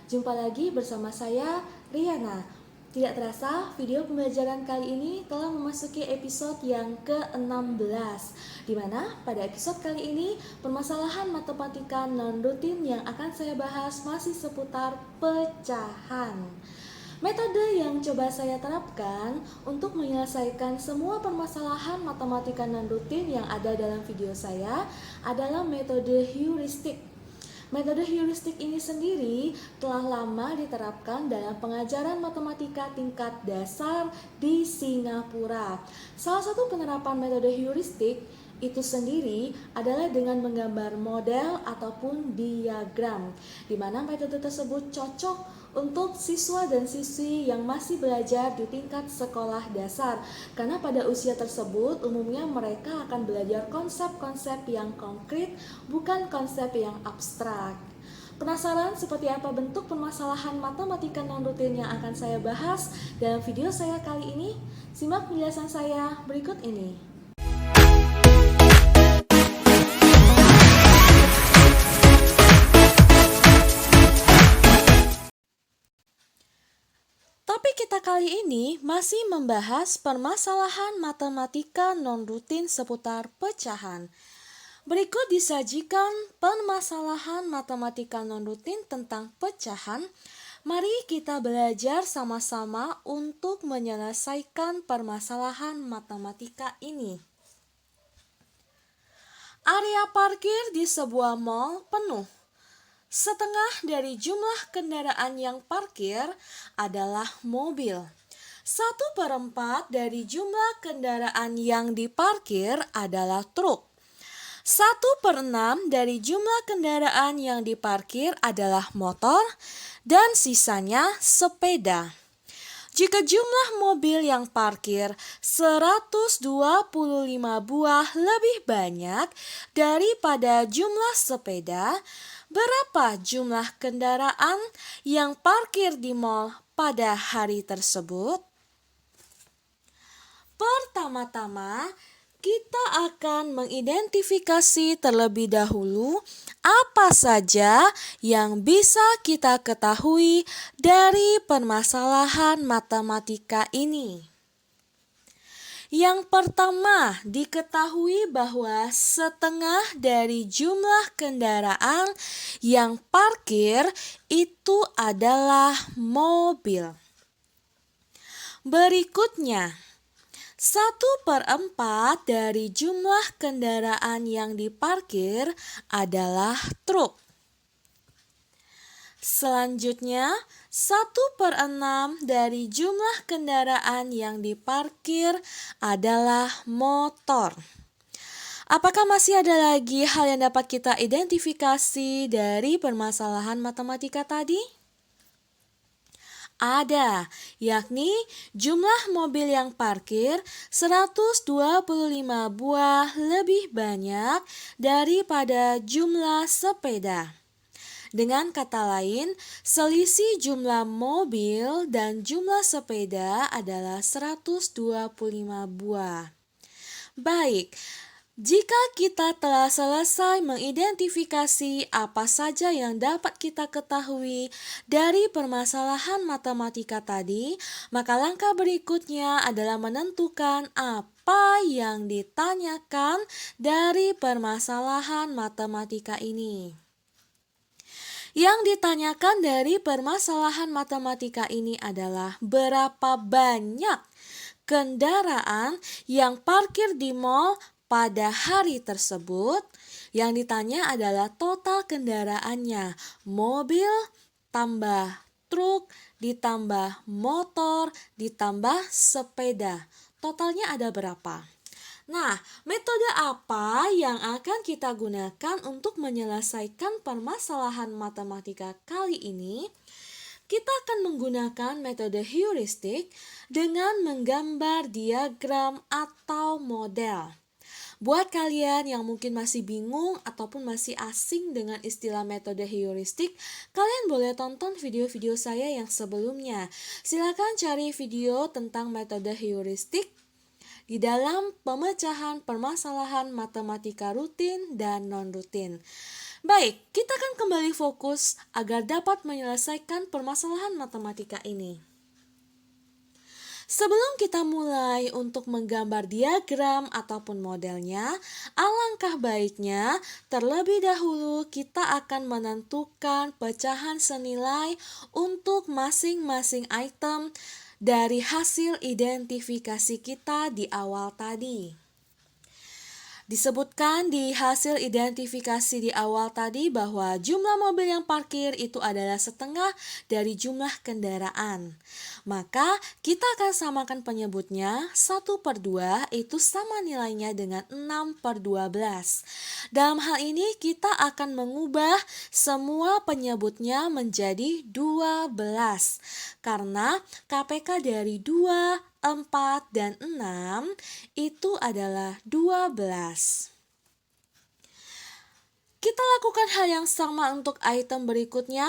Jumpa lagi bersama saya, Riana. Tidak terasa, video pembelajaran kali ini telah memasuki episode yang ke-16, di mana pada episode kali ini permasalahan matematika non-rutin yang akan saya bahas masih seputar pecahan. Metode yang coba saya terapkan untuk menyelesaikan semua permasalahan matematika non-rutin yang ada dalam video saya adalah metode heuristik. Metode heuristik ini sendiri telah lama diterapkan dalam pengajaran matematika tingkat dasar di Singapura. Salah satu penerapan metode heuristik itu sendiri adalah dengan menggambar model ataupun diagram, di mana metode tersebut cocok untuk siswa dan siswi yang masih belajar di tingkat sekolah dasar, karena pada usia tersebut umumnya mereka akan belajar konsep-konsep yang konkret, bukan konsep yang abstrak. Penasaran seperti apa bentuk permasalahan matematika non-rutin yang akan saya bahas dalam video saya kali ini? Simak penjelasan saya berikut ini. Topik kita kali ini masih membahas permasalahan matematika non-rutin seputar pecahan. Berikut disajikan permasalahan matematika non-rutin tentang pecahan. Mari kita belajar sama-sama untuk menyelesaikan permasalahan matematika ini. Area parkir di sebuah mall penuh. Setengah dari jumlah kendaraan yang parkir adalah mobil. 1/4 dari jumlah kendaraan yang diparkir adalah truk. 1/6 dari jumlah kendaraan yang diparkir adalah motor dan sisanya sepeda. Jika jumlah mobil yang parkir 125 buah lebih banyak daripada jumlah sepeda, berapa jumlah kendaraan yang parkir di mal pada hari tersebut? Pertama-tama, kita akan mengidentifikasi terlebih dahulu apa saja yang bisa kita ketahui dari permasalahan matematika ini. Yang pertama, diketahui bahwa setengah dari jumlah kendaraan yang parkir itu adalah mobil. Berikutnya, 1/4 dari jumlah kendaraan yang diparkir adalah truk. Selanjutnya, 1/6 dari jumlah kendaraan yang diparkir adalah motor. Apakah masih ada lagi hal yang dapat kita identifikasi dari permasalahan matematika tadi? Ada, yakni jumlah mobil yang parkir 125 buah lebih banyak daripada jumlah sepeda. Dengan kata lain, selisih jumlah mobil dan jumlah sepeda adalah 125 buah. Baik, jika kita telah selesai mengidentifikasi apa saja yang dapat kita ketahui dari permasalahan matematika tadi, maka langkah berikutnya adalah menentukan apa yang ditanyakan dari permasalahan matematika ini. Yang ditanyakan dari permasalahan matematika ini adalah berapa banyak kendaraan yang parkir di mal pada hari tersebut. Yang ditanya adalah total kendaraannya, mobil tambah truk ditambah motor ditambah sepeda. Totalnya ada berapa? Nah, metode apa yang akan kita gunakan untuk menyelesaikan permasalahan matematika kali ini? Kita akan menggunakan metode heuristik dengan menggambar diagram atau model. Buat kalian yang mungkin masih bingung ataupun masih asing dengan istilah metode heuristik, kalian boleh tonton video-video saya yang sebelumnya. Silakan cari video tentang metode heuristik di dalam pemecahan permasalahan matematika rutin dan non-rutin. Baik, kita akan kembali fokus agar dapat menyelesaikan permasalahan matematika ini. Sebelum kita mulai untuk menggambar diagram ataupun modelnya, alangkah baiknya terlebih dahulu kita akan menentukan pecahan senilai untuk masing-masing item dari hasil identifikasi kita di awal tadi. Disebutkan di hasil identifikasi di awal tadi bahwa jumlah mobil yang parkir itu adalah setengah dari jumlah kendaraan. Maka kita akan samakan penyebutnya 1/2 itu sama nilainya dengan 6/12. Dalam hal ini kita akan mengubah semua penyebutnya menjadi 12. Karena KPK dari 2, 4, dan 6 itu adalah 12. Kita lakukan hal yang sama untuk item berikutnya.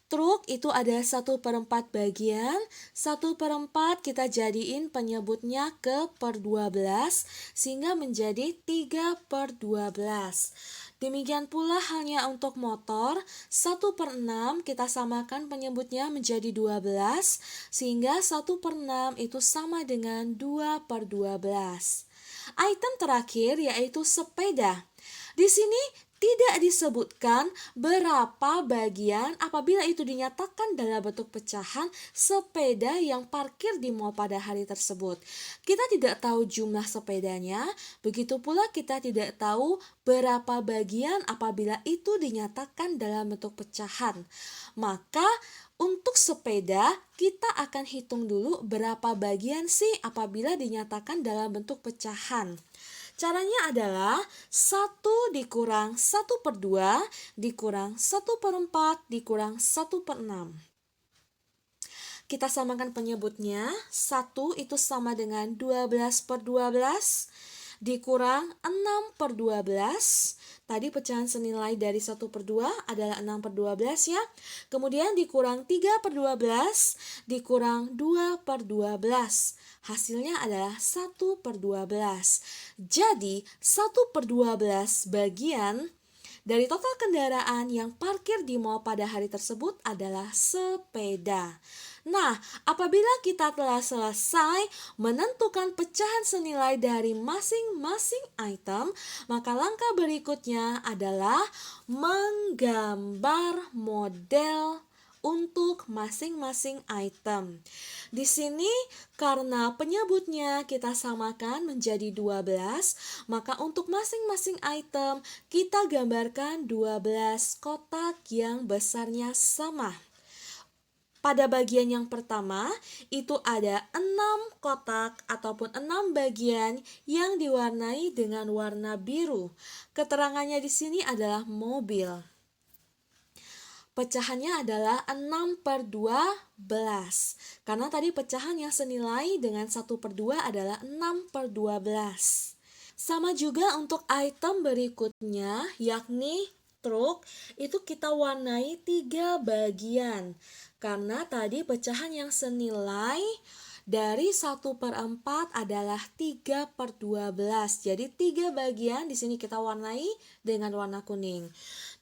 Truk itu ada 1/4 bagian. 1/4 kita jadiin penyebutnya ke per 12 sehingga menjadi 3/12. Demikian pula halnya untuk motor, 1/6 kita samakan penyebutnya menjadi 12 sehingga 1/6 itu sama dengan 2/12. Item terakhir yaitu sepeda. Di sini tidak disebutkan berapa bagian apabila itu dinyatakan dalam bentuk pecahan sepeda yang parkir di mall pada hari tersebut. Kita tidak tahu jumlah sepedanya, begitu pula kita tidak tahu berapa bagian apabila itu dinyatakan dalam bentuk pecahan. Maka untuk sepeda kita akan hitung dulu berapa bagian sih apabila dinyatakan dalam bentuk pecahan. Caranya adalah 1 dikurang 1/2 dikurang 1/4 dikurang 1/6. Kita samakan penyebutnya, 1 itu sama dengan 12/12 dikurang 6/12. Tadi pecahan senilai dari 1/2 adalah 6/12 ya. Kemudian dikurang 3/12 dikurang 2/12. Hasilnya adalah 1/12. Jadi 1/12 bagian dari total kendaraan yang parkir di mall pada hari tersebut adalah sepeda. Nah, apabila kita telah selesai menentukan pecahan senilai dari masing-masing item, maka langkah berikutnya adalah menggambar model untuk masing-masing item. Di sini karena penyebutnya kita samakan menjadi 12, maka untuk masing-masing item kita gambarkan 12 kotak yang besarnya sama. Pada bagian yang pertama, itu ada 6 kotak ataupun 6 bagian yang diwarnai dengan warna biru. Keterangannya di sini adalah mobil. Pecahannya adalah 6/12. Karena tadi pecahan yang senilai dengan 1/2 adalah 6/12. Sama juga untuk item berikutnya, yakni truk, itu kita warnai 3 bagian. Karena tadi pecahan yang senilai dari 1/4 adalah 3/12. Jadi 3 bagian di sini kita warnai dengan warna kuning.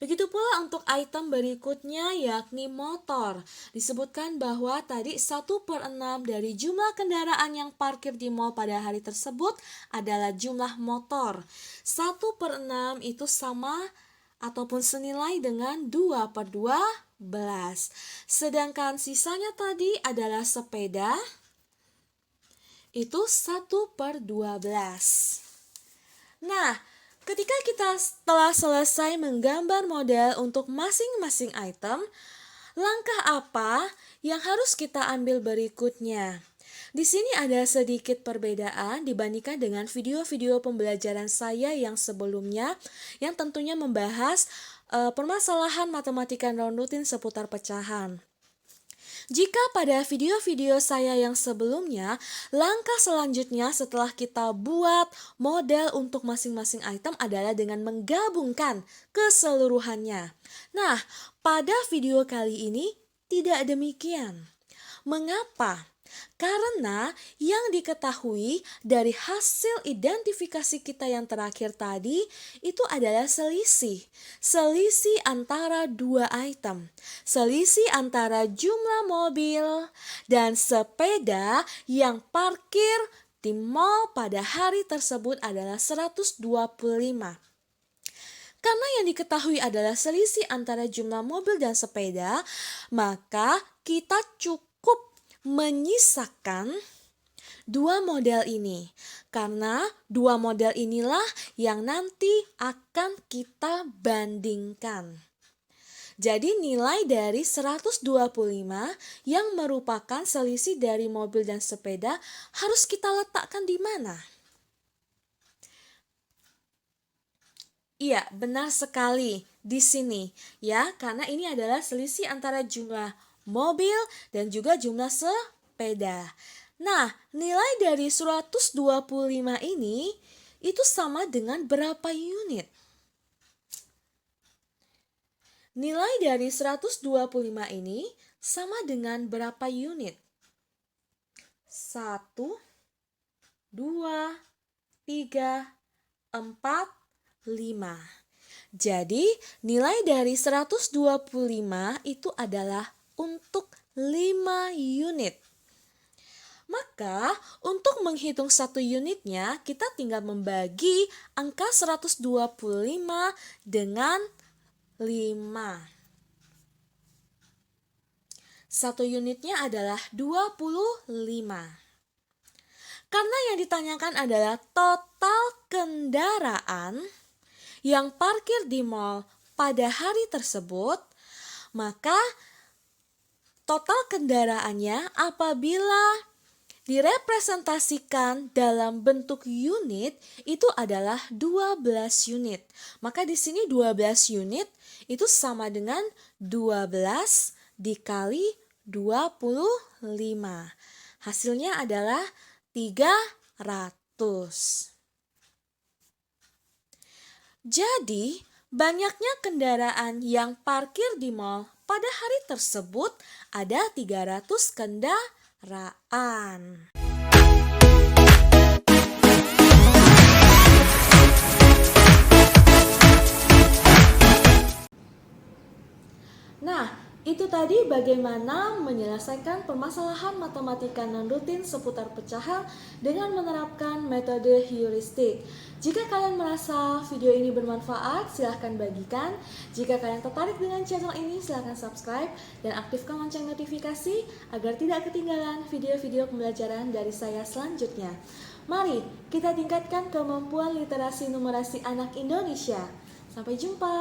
Begitu pula untuk item berikutnya yakni motor. Disebutkan bahwa tadi 1/6 dari jumlah kendaraan yang parkir di mall pada hari tersebut adalah jumlah motor. 1/6 itu sama ataupun senilai dengan 2/12. Sedangkan sisanya tadi adalah sepeda, itu 1/12. Nah, ketika kita telah selesai menggambar model untuk masing-masing item, langkah apa yang harus kita ambil berikutnya? Di sini ada sedikit perbedaan dibandingkan dengan video-video pembelajaran saya yang sebelumnya yang tentunya membahas permasalahan matematika non-rutin seputar pecahan. Jika pada video-video saya yang sebelumnya, langkah selanjutnya setelah kita buat model untuk masing-masing item adalah dengan menggabungkan keseluruhannya. Nah, pada video kali ini tidak demikian. Mengapa? Karena yang diketahui dari hasil identifikasi kita yang terakhir tadi itu adalah selisih. Selisih antara dua item. Selisih antara jumlah mobil dan sepeda yang parkir di mall pada hari tersebut adalah 125. Karena yang diketahui adalah selisih antara jumlah mobil dan sepeda, maka kita cukup menyisakan dua model ini. Karena dua model inilah yang nanti akan kita bandingkan. Jadi nilai dari 125 yang merupakan selisih dari mobil dan sepeda harus kita letakkan di mana? Iya, benar sekali di sini ya, karena ini adalah selisih antara jumlah mobil dan juga jumlah sepeda. Nah, nilai dari 125 ini itu sama dengan berapa unit? Nilai dari 125 ini sama dengan berapa unit? 1, 2, 3, 4, 5. Jadi nilai dari 125 itu adalah untuk 5 unit. Maka untuk menghitung satu unitnya kita tinggal membagi angka 125 dengan 5. Satu unitnya adalah 25. Karena yang ditanyakan adalah total kendaraan yang parkir di mall pada hari tersebut, maka total kendaraannya apabila direpresentasikan dalam bentuk unit itu adalah 12 unit. Maka di sini 12 unit itu sama dengan 12 dikali 25. Hasilnya adalah 300. Jadi, banyaknya kendaraan yang parkir di mall pada hari tersebut ada 300 kendaraan. Nah, itu tadi bagaimana menyelesaikan permasalahan matematika non-rutin seputar pecahan dengan menerapkan metode heuristik. Jika kalian merasa video ini bermanfaat, silahkan bagikan. Jika kalian tertarik dengan channel ini, silahkan subscribe dan aktifkan lonceng notifikasi agar tidak ketinggalan video-video pembelajaran dari saya selanjutnya. Mari kita tingkatkan kemampuan literasi numerasi anak Indonesia. Sampai jumpa.